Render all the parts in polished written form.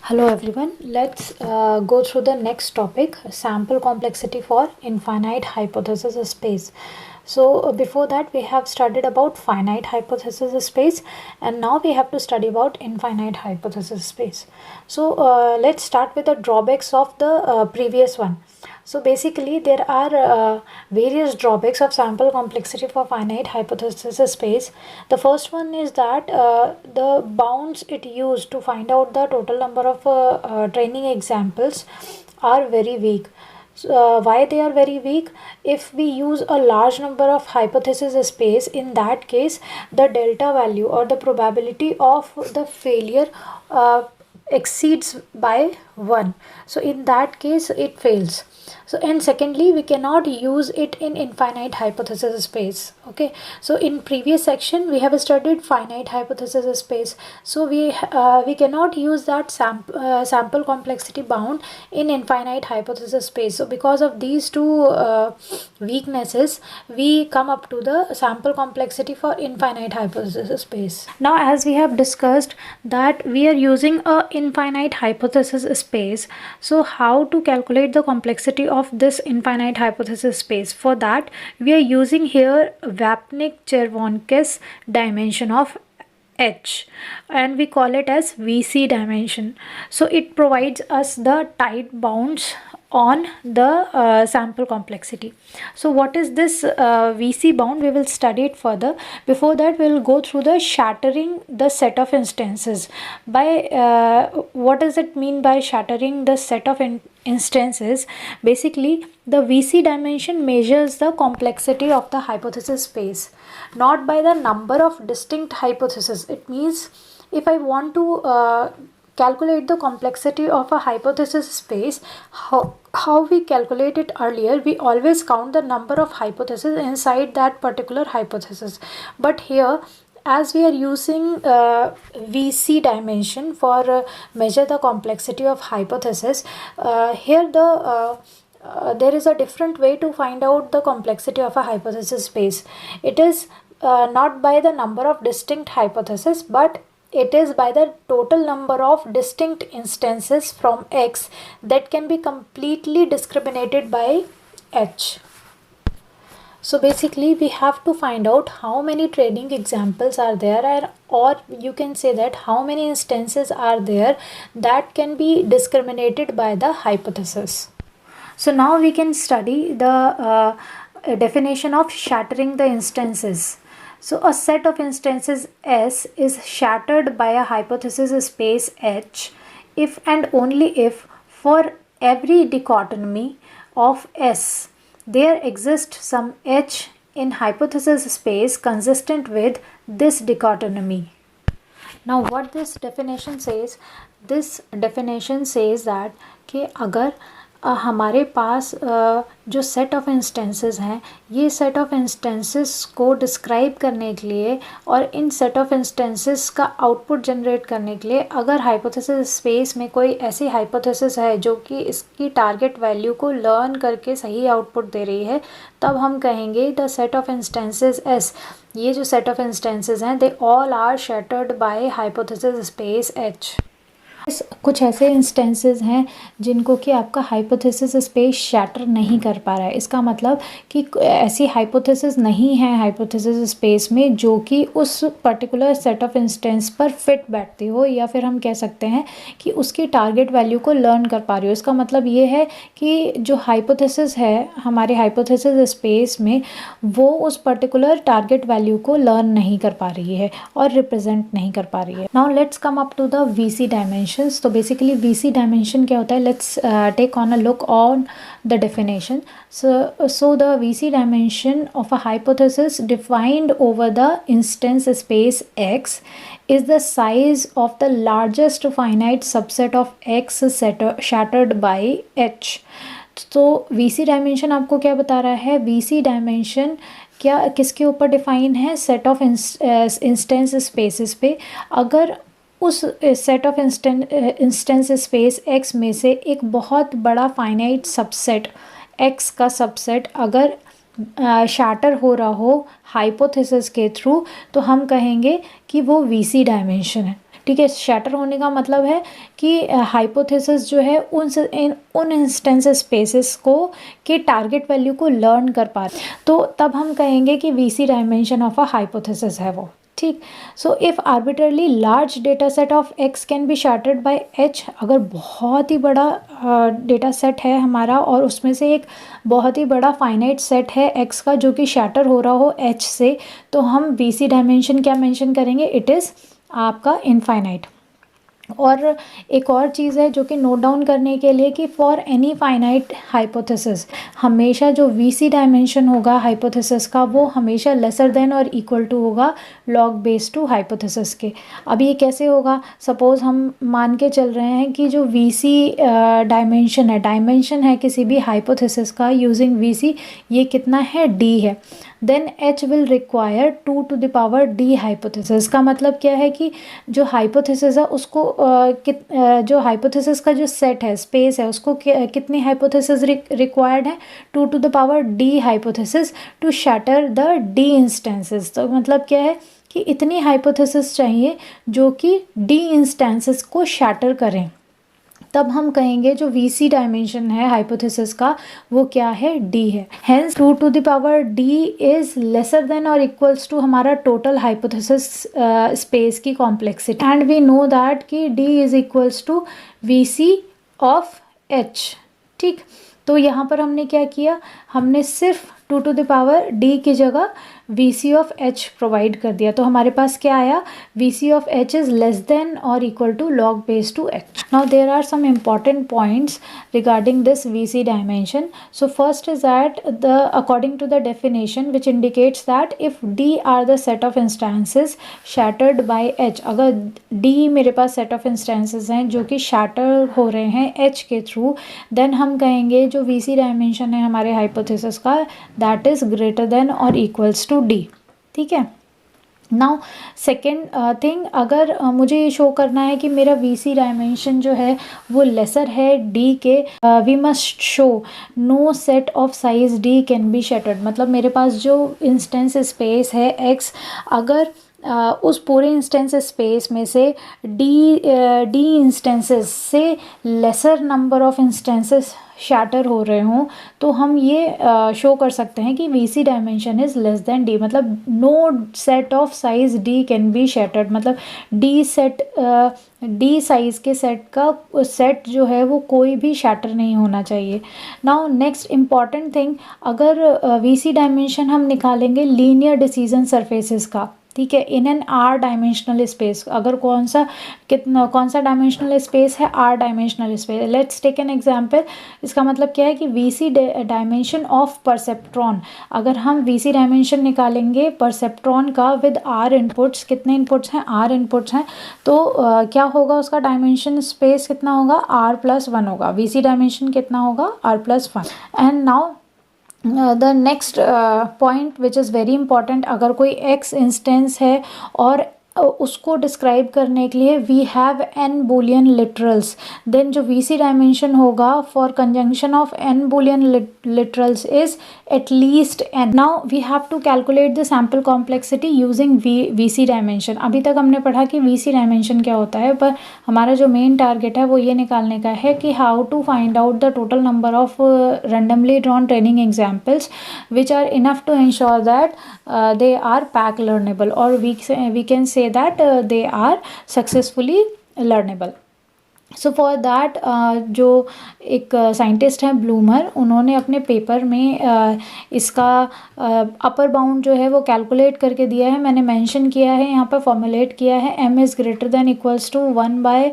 Hello everyone, let's go through the next topic, sample complexity for infinite hypothesis space. So before that we have studied about finite hypothesis space, and now we have to study about infinite hypothesis space. So let's start with the drawbacks of the previous one. So basically there are various drawbacks of sample complexity for finite hypothesis space. The first one is that the bounds it used to find out the total number of training examples are very weak. Why they are very weak? If we use a large number of hypothesis space, in that case the delta value or the probability of the failure exceeds by 1. So in that case it fails. So and secondly, we cannot use it in infinite hypothesis space. Okay, so in previous section we have studied finite hypothesis space, so we cannot use that sample complexity bound in infinite hypothesis space. So because of these two weaknesses, we come up to the sample complexity for infinite hypothesis space. Now as we have discussed that we are using a infinite hypothesis space, so how to calculate the complexity of this infinite hypothesis space? For that we are using here Vapnik-Chervonkis dimension of H, and we call it as VC dimension. So it provides us the tight bounds on the sample complexity. So what is this VC bound? We will study it further. Before that we will go through the shattering the set of instances. By what does it mean by shattering the set of instances? Basically the VC dimension measures the complexity of the hypothesis space, not by the number of distinct hypotheses. It means if I want to calculate the complexity of a hypothesis space, how we calculate it earlier, we always count the number of hypotheses inside that particular hypothesis. But here, as we are using VC dimension for measure the complexity of hypothesis, here there is a different way to find out the complexity of a hypothesis space. It is not by the number of distinct hypotheses, but it is by the total number of distinct instances from X that can be completely discriminated by H. So basically we have to find out how many training examples are there, or you can say that how many instances are there that can be discriminated by the hypothesis. So now we can study the definition of shattering the instances. So a set of instances S is shattered by a hypothesis space H if and only if for every dichotomy of S there exists some H in hypothesis space consistent with this dichotomy. Now what this definition says that कि अगर हमारे पास जो set of instances हैं, ये set of instances को describe करने के लिए और इन सेट ऑफ इंस्टेंसेस का आउटपुट जनरेट करने के लिए अगर हाइपोथेसिस स्पेस में कोई ऐसी हाइपोथेसिस है जो कि इसकी टारगेट वैल्यू को लर्न करके सही आउटपुट दे रही है, तब हम कहेंगे the set of instances S. ये जो सेट ऑफ इंस्टेंसेस हैं, they all are shattered by hypothesis space H. कुछ ऐसे इंस्टेंसेस हैं जिनको कि आपका हाइपोथेसिस स्पेस शैटर नहीं कर पा रहा है. इसका मतलब कि ऐसी हाइपोथेसिस नहीं है हाइपोथेसिस स्पेस में जो कि उस पर्टिकुलर सेट ऑफ इंस्टेंस पर फिट बैठती हो, या फिर हम कह सकते हैं कि उसकी टारगेट वैल्यू को लर्न कर पा रही हो. इसका मतलब ये है कि जो हाइपोथेसिस है हमारे हाइपोथेसिस स्पेस में, वो उस पर्टिकुलर टारगेट वैल्यू को लर्न नहीं कर पा रही है और रिप्रेजेंट नहीं कर पा रही है. Now let's come up to the VC dimension. तो बेसिकली VC डायमेंशन क्या होता है? Let's take on a look on the definition. So the VC dimension of a hypothesis defined over the instance space X is the size of the largest finite subset of X shattered by H. तो VC dimension आपको क्या बता रहा है? VC dimension क्या किसके ऊपर define है? सेट ऑफ इंस्टेंस स्पेसेस पे. अगर उस set of instance space X में से एक बहुत बड़ा फाइनाइट सबसेट X का सबसेट अगर शैटर हो रहा हो हाइपोथेसिस के थ्रू, तो हम कहेंगे कि वो VC डायमेंशन है. ठीक है, शैटर होने का मतलब है कि हाइपोथेसिस जो है उन इंस्टेंस स्पेसेस को के टारगेट वैल्यू को लर्न कर पा रहे, तो तब हम कहेंगे कि VC dimension of a hypothesis है वो, ठीक। So if arbitrarily large data set of X can be shattered by H, अगर बहुत ही बड़ा डेटा सेट है हमारा और उसमें से एक बहुत ही बड़ा फाइनाइट सेट है एक्स का जो कि शैटर हो रहा हो एच से, तो हम वीसी डायमेंशन क्या मेंशन करेंगे, इट इज़ आपका इनफाइनाइट। और एक और चीज़ है जो कि नोट डाउन करने के लिए कि फॉर एनी फाइनाइट हाइपोथेसिस हमेशा जो वीसी डायमेंशन होगा हाइपोथेसिस का वो हमेशा लेसर देन और इक्वल टू होगा लॉग बेस टू हाइपोथेसिस के। अब ये कैसे होगा, सपोज़ हम मान के चल रहे हैं कि जो वीसी डायमेंशन है किसी भी हाइपोथेसिस का यूजिंग वीसी, ये कितना है, डी है, then H will require 2 to the power D hypothesis. का मतलब क्या है कि जो हाइपोथेसिस है उसको जो हाइपोथेसिस का जो सेट है, स्पेस है, उसको कितनी हाइपोथेसिस रिक्वायर्ड है, 2 to the power D hypothesis to shatter the D instances. तो मतलब क्या है कि इतनी हाइपोथेसिस चाहिए जो कि डी इंस्टेंसेस को शैटर करें, तब हम कहेंगे जो वीसी डायमेंशन है हाइपोथेसिस का वो क्या है, डी है। Hence 2 to the power D is lesser than और इक्वल्स टू हमारा टोटल हाइपोथेसिस स्पेस की complexity, and we know that कि D is equals to VC of H, ठीक। तो यहाँ पर हमने क्या किया, हमने सिर्फ 2 टू द पावर डी की जगह वीसी ऑफ एच प्रोवाइड कर दिया, तो हमारे पास क्या आया, VC of H is less than और equal to log base two H. Now there are some important points regarding this VC dimension. So first is that according to the definition which indicates that if D are the set of instances shattered by H, अगर D मेरे पास set of instances हैं जो कि shatter हो रहे हैं H के through, then हम कहेंगे जो VC dimension है हमारे hypothesis का that is greater than or equals to D, ठीक है। नाउ सेकेंड थिंग, अगर मुझे ये शो करना है कि मेरा वीसी डायमेंशन जो है वो लेसर है डी के, we must show no set of size D can be shattered. मतलब मेरे पास जो इंस्टेंस स्पेस है एक्स, अगर उस पूरे इंस्टेंस स्पेस में से डी इंस्टेंसेस से laser number of instances shatter हो रहे हों, तो हम ये शो कर सकते हैं कि VC dimension is less than D. मतलब no set of size D can be shattered, मतलब डी साइज़ के सेट का सेट जो है वो कोई भी शैटर नहीं होना चाहिए। नाउ नेक्स्ट इम्पॉर्टेंट थिंग, अगर वीसी डायमेंशन हम निकालेंगे लीनियर डिसीजन सरफेसेस का, ठीक है, in an R dimensional space, अगर कौन सा डायमेंशनल स्पेस है, R dimensional space. Let's take an example. इसका मतलब क्या है कि वीसी डायमेंशन ऑफ परसेप्ट्रॉन, अगर हम वीसी डायमेंशन निकालेंगे परसेप्ट्रॉन का विद आर इनपुट्स, कितने इनपुट्स हैं, आर इनपुट्स हैं, तो क्या होगा, उसका डायमेंशन स्पेस कितना होगा, R+1 होगा। वीसी डायमेंशन कितना होगा, R+1। And now the next point which is very important, अगर कोई एक्स इंस्टेंस है और उसको डिस्क्राइब करने के लिए we have N Boolean literals, then जो वीसी डायमेंशन होगा for conjunction of N Boolean literals is at least N. Now we have to calculate the sample complexity using VC dimension. अभी तक हमने पढ़ा कि वीसी डायमेंशन क्या होता है, पर हमारा जो मेन टारगेट है वो ये निकालने का है कि how to find out the total number of randomly drawn training examples which are enough to ensure that they are pack learnable, or we can say that they are successfully learnable. So for that जो एक scientist हैं bloomer, उन्होंने अपने paper में इसका upper bound जो है वो कैलकुलेट करके दिया है। मैंने मेंशन किया है यहाँ पर, फॉर्मुलेट किया है, m is greater than equals to 1/ε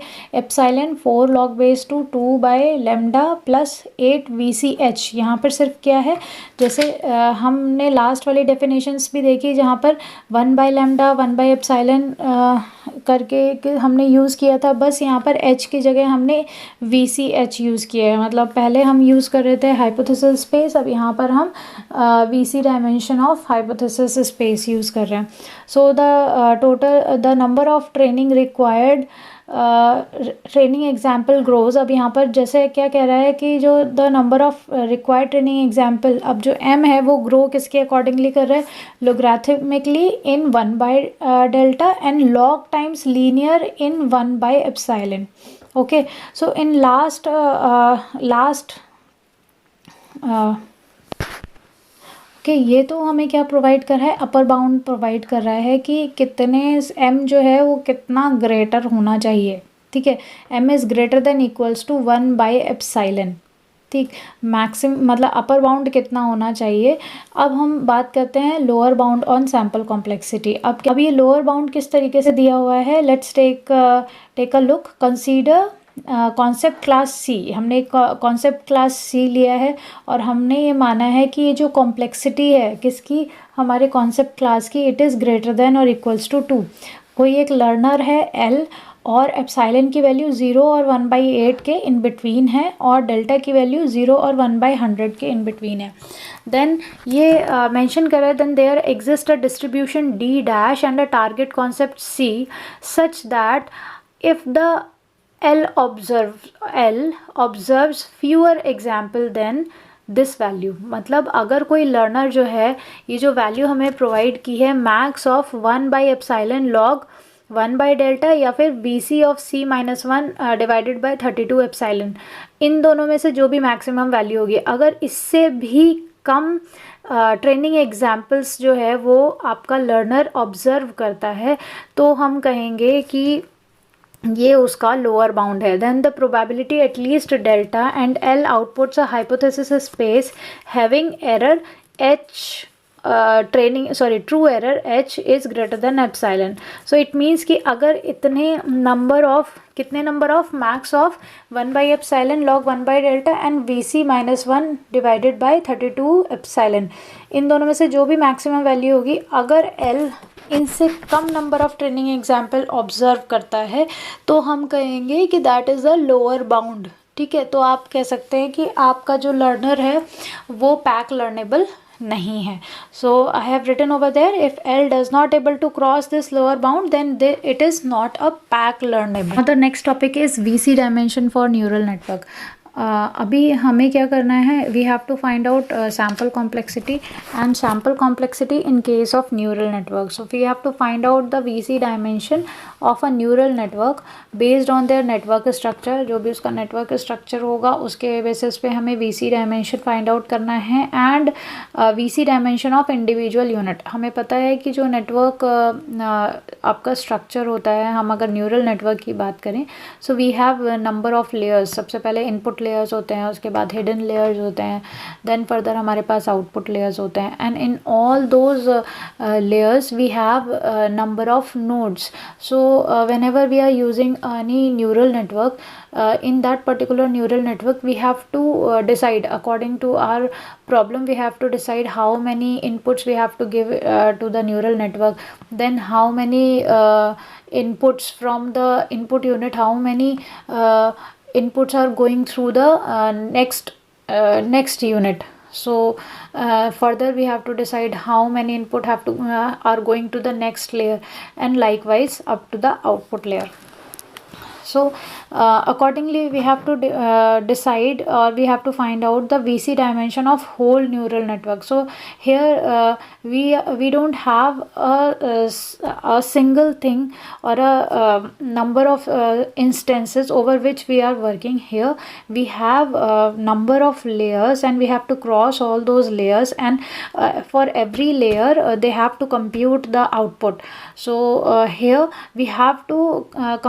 4 log base two 2/λ plus 8 VCH। यहाँ पर सिर्फ क्या है, जैसे हमने लास्ट वाली डेफिनेशंस भी देखी जहाँ पर 1/λ 1/ε करके हमने यूज़ किया था, बस यहाँ पर h की जगह हमने VCH यूज़ किया है। मतलब पहले हम यूज़ कर रहे थे हाइपोथेसिस स्पेस, अब यहाँ पर हम VC dimension of hypothesis space use कर रहे हैं। So the number of training required training example grows, अब यहाँ पर जैसे क्या कह रहा है कि जो the number of required training example, अब जो m है वो ग्रो किसके अकॉर्डिंगली कर रहा है, लोगैरिथमिकली इन 1/delta and log times linear in 1/epsilon. Okay, so in last okay ये तो हमें क्या प्रोवाइड कर रहा है, अपर बाउंड प्रोवाइड कर रहा है कि कितने m जो है वो कितना ग्रेटर होना चाहिए, ठीक है, m is greater than equals to 1/epsilon, ठीक, मैक्सिमम मतलब अपर बाउंड कितना होना चाहिए. अब हम बात करते हैं lower bound on sample complexity. अब ये लोअर बाउंड किस तरीके से दिया हुआ है, let's take a look. Consider concept class C, हमने कॉन्सेप्ट क्लास सी लिया है और हमने ये माना है कि ये जो कॉम्प्लेक्सिटी है किसकी, हमारे कॉन्सेप्ट क्लास की, इट इज़ ग्रेटर देन और इक्वल्स टू 2. कोई एक लर्नर है L और एप्साइलन की वैल्यू 0 और 1/8 के इन बिटवीन है और डेल्टा की वैल्यू 0 और 1/100 के इन बिटवीन है. देन ये मेंशन कर रहा है, then there exist a distribution D dash and a target concept C such that if the L observes fewer example than this value, मतलब अगर कोई लर्नर जो है ये जो वैल्यू हमें प्रोवाइड की है max of 1/epsilon log 1/delta या फिर BC of C-1 divided by 32 epsilon, इन दोनों में से जो भी मैक्सिमम वैल्यू होगी, अगर इससे भी कम ट्रेनिंग एग्जाम्पल्स जो है वो आपका लर्नर ऑब्जर्व करता है तो हम कहेंगे कि ये उसका लोअर बाउंड है. Then the probability at least delta and L outputs a hypothesis space having error H true error H is greater than epsilon. So it means कि अगर कितने number of max of 1/epsilon log 1/delta and BC-1 divided by 32 epsilon, इन दोनों में से जो भी maximum value होगी, अगर L इनसे कम number of training example observe करता है तो हम कहेंगे कि that is a lower bound. ठीक है, तो आप कह सकते हैं कि आपका जो लर्नर है वो पैक लर्नेबल नहीं है. So I have written over there, if L does not able to cross this lower bound then it is not a PAC learnable. The next topic is VC dimension for neural network. अभी हमें क्या करना है, we have to find out sample complexity and sample complexity in case of neural network. So we have to find out the VC dimension of a neural network based on their network structure. जो भी उसका network structure होगा उसके basis पे हमें VC dimension find out करना है and VC dimension of individual unit. हमें पता है कि जो नेटवर्क आपका स्ट्रक्चर होता है, हम अगर न्यूरल नेटवर्क की बात करें, so we have number of layers. सबसे पहले इनपुट लेयर्स होते हैं, उसके बाद हिडन लेयर्स होते हैं, देन फर्दर हमारे पास आउटपुट लेयर्स होते हैं and in all those layers we have number of nodes. So whenever we are using any neural network, in that particular neural network we have to decide according to our problem, we have to decide how many inputs we have to give to the neural network, then how many inputs from the input unit, how many inputs are going through the next unit. So further we have to decide how many input are going to the next layer and likewise up to the output layer. So accordingly we have to decide or we have to find out the VC dimension of whole neural network. So here we don't have a single thing or a number of instances over which we are working. Here we have a number of layers and we have to cross all those layers and for every layer they have to compute the output. So here we have to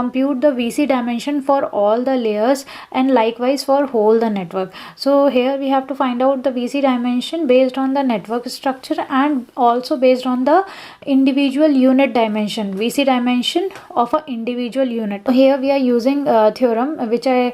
compute the VC dimension for all the layers and likewise for whole the network. So here we have to find out the VC dimension based on the network structure and also based on the individual unit dimension, VC dimension of a individual unit. So here we are using theorem which I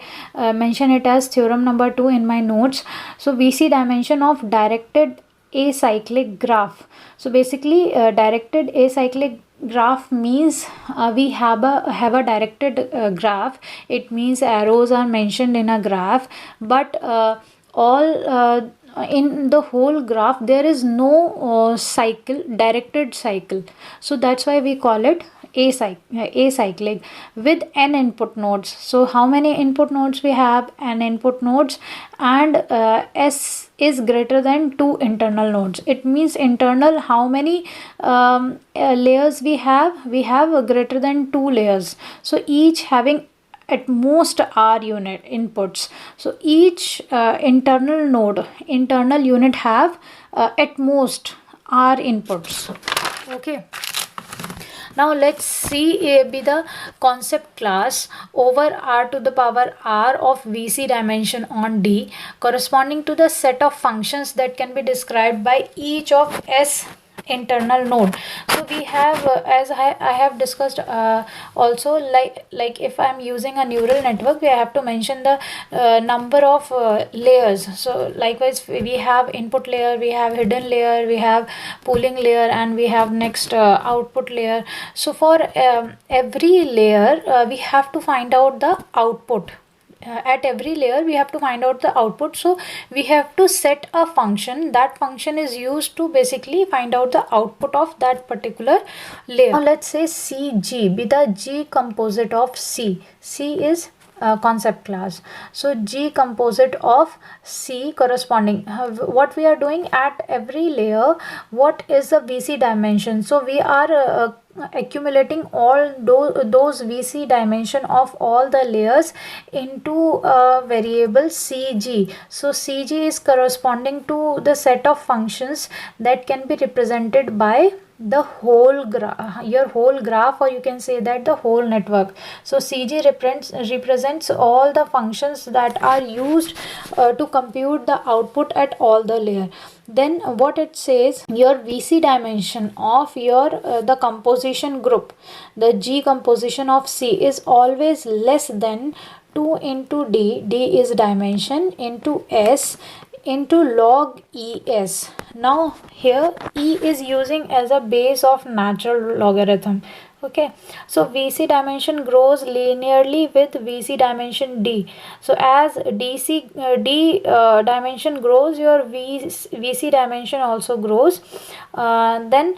mention it as theorem number 2 in my notes. So VC dimension of directed acyclic graph. So basically directed acyclic graph means we have a directed graph. It means arrows are mentioned in a graph, but all in the whole graph there is no directed cycle. So that's why we call it acyclic with n input nodes. So how many input nodes we have? N input nodes, and S is greater than 2 internal nodes. It means internal, how many layers we have? We have greater than 2 layers. So each having at most R unit inputs. So each internal unit have at most R inputs. Okay. Now let's see be the concept class over R to the power R of VC dimension on D, corresponding to the set of functions that can be described by each of S internal node. So we have as I have discussed also, like if I'm using a neural network, we have to mention the number of layers. So likewise we have input layer, we have hidden layer, we have pooling layer, and we have next output layer. So for every layer we have to find out the output. At every layer we have to find out the output. So we have to set a function. That function is used to basically find out the output of that particular layer. Now let's say CG be the G composite of C. C is concept class. So G composite of C corresponding, what we are doing at every layer, what is the VC dimension? So we are accumulating all those VC dimension of all the layers into a variable CG. So CG is corresponding to the set of functions that can be represented by the whole graph, or you can say that the whole network. So CG represents all the functions that are used to compute the output at all the layer. Then what it says, your VC dimension of your the composition group, the G composition of C is always less than 2 into D. D is dimension into S into log ES. Now here E is using as a base of natural logarithm. Okay, so VC dimension grows linearly with VC dimension D. So as D dimension grows, your VC dimension also grows. Then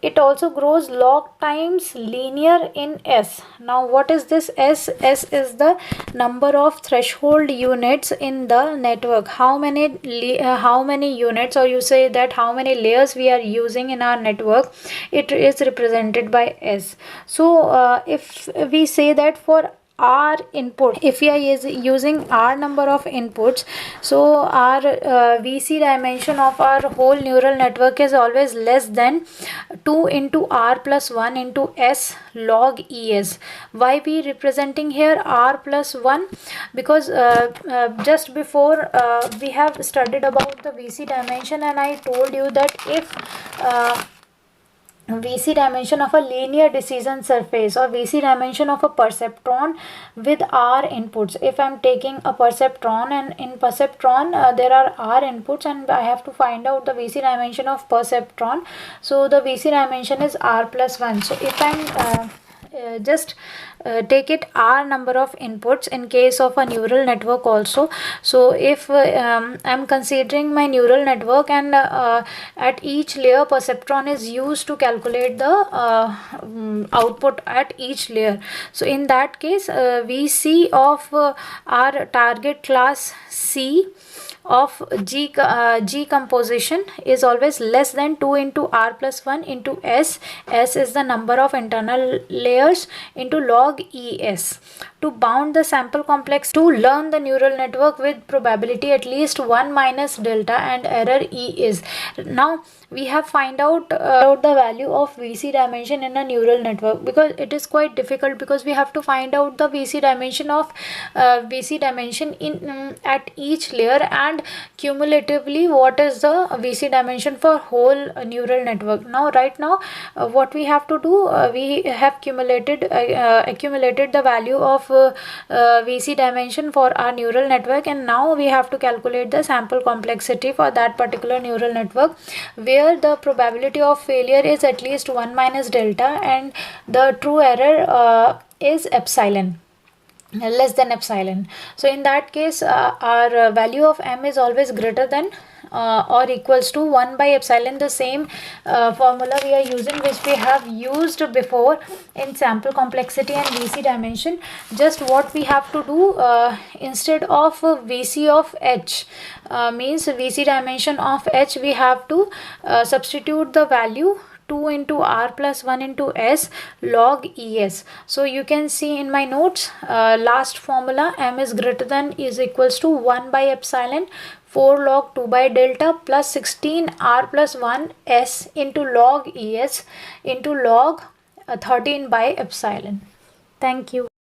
it also grows log times linear in S. Now what is this S? S is the number of threshold units in the network. How many units, or you say that how many layers we are using in our network, it is represented by S. So if we say that for R input, if we are using R number of inputs, so our VC dimension of our whole neural network is always less than 2 into R plus 1 into S log ES. Why we representing here R plus 1? Because just before we have studied about the VC dimension, and I told you that if VC dimension of a linear decision surface or VC dimension of a perceptron with R inputs. If I'm taking a perceptron, and in perceptron there are R inputs, and I have to find out the VC dimension of perceptron. So the VC dimension is R plus 1. So if I'm just take it R number of inputs in case of a neural network also. So if I'm considering my neural network, and at each layer perceptron is used to calculate the output at each layer. So in that case VC of our target class C of G composition is always less than 2 into R plus 1 into S. S is the number of internal layers into log ES. To bound the sample complex, to learn the neural network with probability at least 1 minus delta and error E is. Now we have find out the value of VC dimension in a neural network, because it is quite difficult, because we have to find out the VC dimension of VC dimension in at each layer, and cumulatively what is the VC dimension for whole neural network. Now right now what we have to do, we have accumulated the value of VC dimension for our neural network, and now we have to calculate the sample complexity for that particular neural network, where the probability of failure is at least 1 minus delta and the true error is epsilon, less than epsilon. So in that case our value of M is always greater than or equals to 1 by epsilon, the same formula we are using which we have used before in sample complexity and VC dimension. Just what we have to do, instead of VC of H, means VC dimension of H, we have to substitute the value 2 into r plus 1 into s log es. So you can see in my notes, last formula, m is greater than is equals to 1 by epsilon 4 log 2 by delta plus 16 r plus 1 s into log es into log 13 by epsilon. Thank you.